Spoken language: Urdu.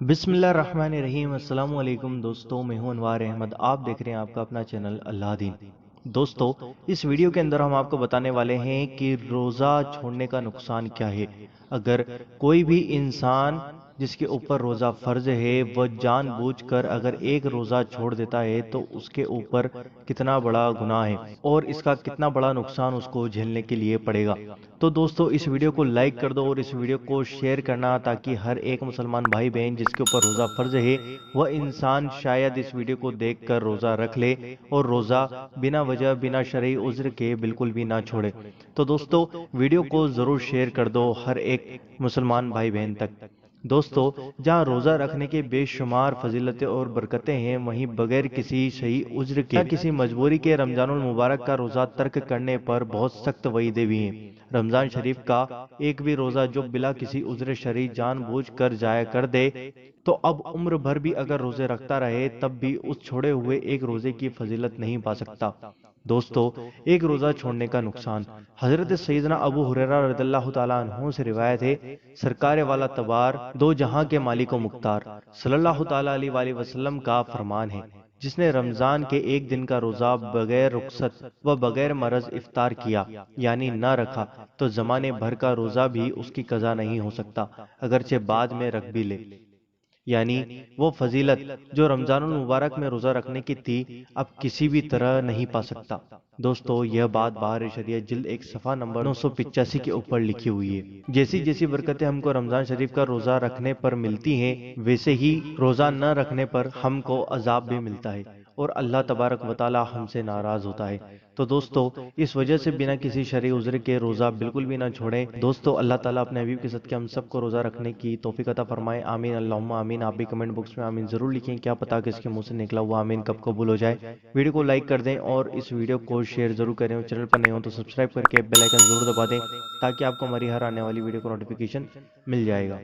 بسم اللہ الرحمن الرحیم۔ السلام علیکم دوستو، میں ہوں انوار احمد، آپ دیکھ رہے ہیں آپ کا اپنا چینل اللہ دین۔ دوستو، اس ویڈیو کے اندر ہم آپ کو بتانے والے ہیں کہ روزہ چھوڑنے کا نقصان کیا ہے۔ اگر کوئی بھی انسان جس کے اوپر روزہ فرض ہے وہ جان بوجھ کر اگر ایک روزہ چھوڑ دیتا ہے تو اس کے اوپر کتنا بڑا گناہ ہے اور اس کا کتنا بڑا نقصان اس کو جھیلنے کے لیے پڑے گا۔ تو دوستو، اس ویڈیو کو لائک کر دو اور اس ویڈیو کو شیئر کرنا تاکہ ہر ایک مسلمان بھائی بہن جس کے اوپر روزہ فرض ہے وہ انسان شاید اس ویڈیو کو دیکھ کر روزہ رکھ لے اور روزہ بنا وجہ بنا شرعی عذر کے بالکل بھی نہ چھوڑے۔ تو دوستو، ویڈیو کو ضرور شیئر کر دو ہر ایک مسلمان بھائی بہن تک۔ دوستو، جہاں روزہ رکھنے کے بے شمار فضیلتیں اور برکتیں ہیں، وہیں بغیر کسی شرعی عذر کے یا کسی مجبوری کے رمضان المبارک کا روزہ ترک کرنے پر بہت سخت وعیدیں بھی ہیں۔ رمضان شریف کا ایک بھی روزہ جو بلا کسی عذر شرعی جان بوجھ کر ضائع کر دے تو اب عمر بھر بھی اگر روزے رکھتا رہے تب بھی اس چھوڑے ہوئے ایک روزے کی فضیلت نہیں پا سکتا۔ دوستو، ایک روزہ چھوڑنے کا نقصان۔ حضرت سیدنا ابو ہریرہ رضی اللہ تعالیٰ عنہ سے روایت ہے، سرکار والا تبار دو جہاں کے مالک و مختار صلی اللہ تعالیٰ علیہ وآلہ وسلم کا فرمان ہے، جس نے رمضان کے ایک دن کا روزہ بغیر رخصت و بغیر مرض افطار کیا یعنی نہ رکھا تو زمانے بھر کا روزہ بھی اس کی قضا نہیں ہو سکتا، اگرچہ بعد میں رکھ بھی لے۔ یعنی وہ فضیلت جو رمضان المبارک میں روزہ رکھنے کی تھی اب کسی بھی طرح نہیں پا سکتا۔ دوستو، یہ بات بہار شریعت جلد 1 صفحہ نمبر 985 کے اوپر لکھی ہوئی ہے۔ جیسی جیسی برکتیں ہم کو رمضان شریف کا روزہ رکھنے پر ملتی ہیں، ویسے ہی روزہ نہ رکھنے پر ہم کو عذاب بھی ملتا ہے اور اللہ تبارک و تعالی ہم سے ناراض ہوتا ہے۔ تو دوستو، اس وجہ سے بنا کسی شرعی عذر کے روزہ بالکل بھی نہ چھوڑیں۔ دوستو، اللہ تعالیٰ اپنے حبیب کے صدقے ہم سب کو روزہ رکھنے کی توفیق عطا فرمائے، آمین اللہم آمین۔ آپ بھی کمنٹ باکس میں آمین ضرور لکھیں، کیا پتا کس کے منہ سے نکلا ہوا آمین کب قبول ہو جائے۔ ویڈیو کو لائک کر دیں اور اس ویڈیو کو شیئر ضرور کریں، اور چینل پر نئے ہوں تو سبسکرائب کر کے بیل آئیکن ضرور دبا دیں تاکہ آپ کو ہماری ہر آنے والی ویڈیو کو نوٹیفیکیشن مل جائے گا۔